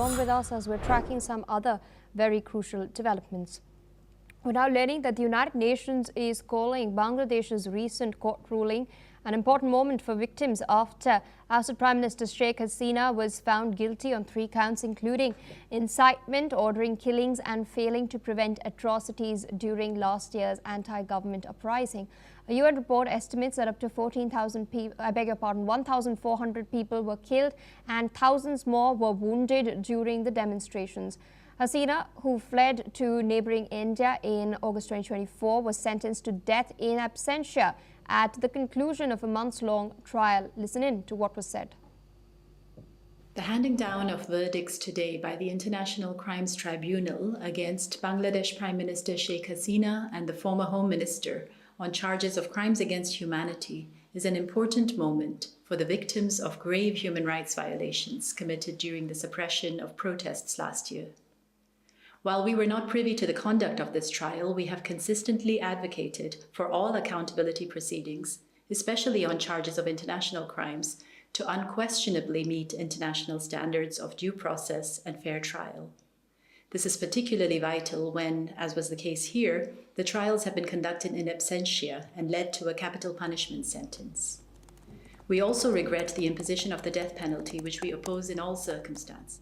on with us as we're tracking some other very crucial developments. We're now learning that the United Nations is calling Bangladesh's recent court ruling an important moment for victims after ousted Prime Minister Sheikh Hasina was found guilty on 3 counts, including incitement, ordering killings and failing to prevent atrocities during last year's anti-government uprising. A UN report estimates that up to 1,400 people were killed and thousands more were wounded during the demonstrations. Hasina, who fled to neighbouring India in August 2024, was sentenced to death in absentia at the conclusion of a months-long trial. Listen in to what was said. The handing down of verdicts today by the International Crimes Tribunal against Bangladesh Prime Minister Sheikh Hasina and the former Home Minister on charges of crimes against humanity is an important moment for the victims of grave human rights violations committed during the suppression of protests last year. While we were not privy to the conduct of this trial, we have consistently advocated for all accountability proceedings, especially on charges of international crimes, to unquestionably meet international standards of due process and fair trial. This is particularly vital when, as was the case here, the trials have been conducted in absentia and led to a capital punishment sentence. We also regret the imposition of the death penalty, which we oppose in all circumstances.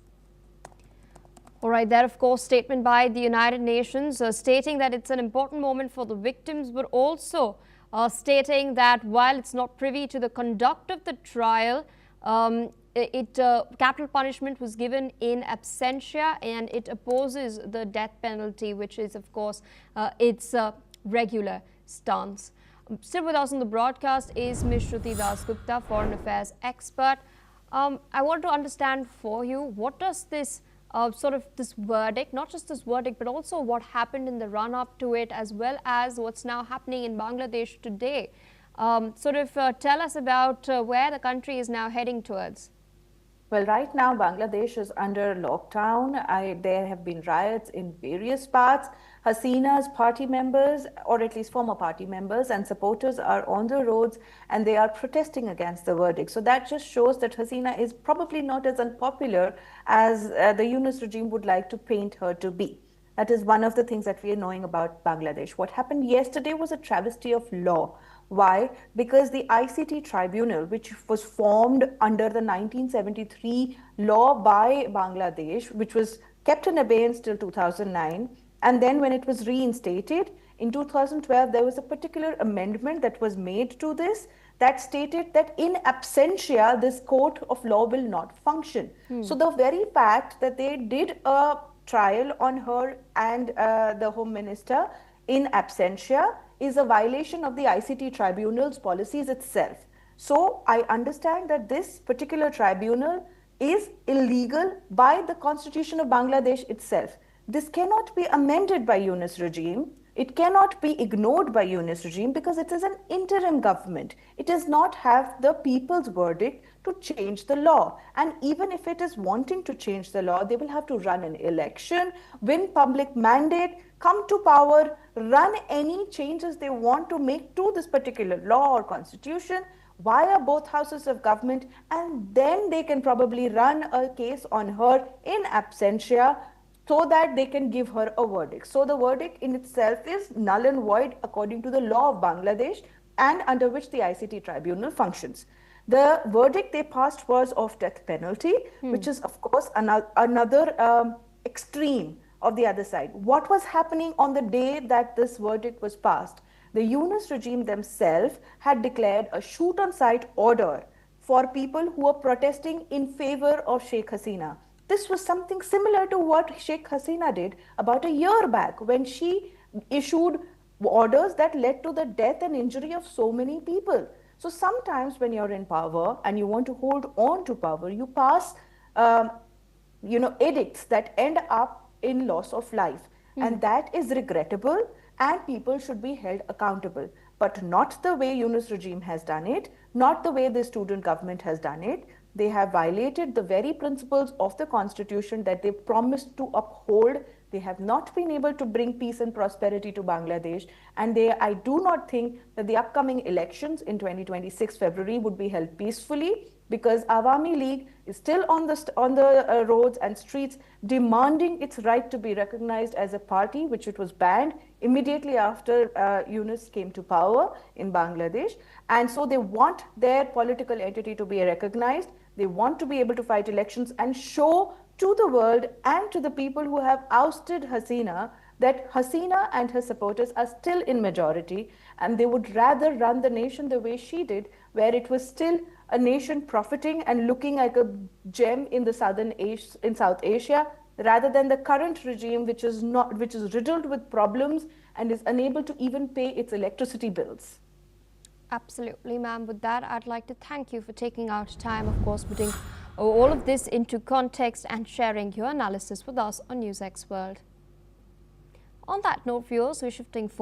All right, that of course statement by the United Nations stating that it's an important moment for the victims, but also stating that while it's not privy to the conduct of the trial, capital punishment was given in absentia and it opposes the death penalty, which is of course its regular stance. Still with us on the broadcast is Ms. Shruti Dasgupta, Foreign Affairs expert. I want to understand for you, what does this this verdict, not just this verdict, but also what happened in the run-up to it, as well as what's now happening in Bangladesh today. Tell us about where the country is now heading towards. Well, right now, Bangladesh is under lockdown. There have been riots in various parts. Hasina's party members, or at least former party members and supporters, are on the roads and they are protesting against the verdict. So that just shows that Hasina is probably not as unpopular as the Yunus regime would like to paint her to be. That is one of the things that we are knowing about Bangladesh. What happened yesterday was a travesty of law. Why? Because the ICT tribunal, which was formed under the 1973 law by Bangladesh, which was kept in abeyance till 2009, and then when it was reinstated in 2012, there was a particular amendment that was made to this that stated that in absentia, this court of law will not function. So the very fact that they did a trial on her and the Home Minister in absentia is a violation of the ICT tribunal's policies itself. So I understand that this particular tribunal is illegal by the Constitution of Bangladesh itself. This cannot be amended by Yunus regime. It cannot be ignored by Yunus regime because it is an interim government. It does not have the people's verdict to change the law. And even if it is wanting to change the law, they will have to run an election, win public mandate, come to power, run any changes they want to make to this particular law or constitution via both houses of government, and then they can probably run a case on her in absentia so that they can give her a verdict. So the verdict in itself is null and void according to the law of Bangladesh and under which the ICT tribunal functions. The verdict they passed was of death penalty, which is of course another extreme of the other side. What was happening on the day that this verdict was passed? The Yunus regime themselves had declared a shoot-on-sight order for people who were protesting in favor of Sheikh Hasina. This was something similar to what Sheikh Hasina did about a year back when she issued orders that led to the death and injury of so many people. So sometimes when you're in power and you want to hold on to power, you pass edicts that end up in loss of life. And that is regrettable and people should be held accountable. But not the way Yunus regime has done it, not the way the student government has done it. They have violated the very principles of the constitution that they promised to uphold. They have not been able to bring peace and prosperity to Bangladesh. And I do not think that the upcoming elections in 2026 February would be held peacefully. because Awami League is still on the roads and streets demanding its right to be recognized as a party, which it was banned immediately after Yunus came to power in Bangladesh. And so they want their political entity to be recognized. They want to be able to fight elections and show to the world and to the people who have ousted Hasina that Hasina and her supporters are still in majority, and they would rather run the nation the way she did, where it was still a nation profiting and looking like a gem in the South Asia, rather than the current regime, which is riddled with problems and is unable to even pay its electricity bills. Absolutely, ma'am. With that, I'd like to thank you for taking out time, of course, putting all of this into context and sharing your analysis with us on NewsX World. On that note, viewers, we're shifting forward.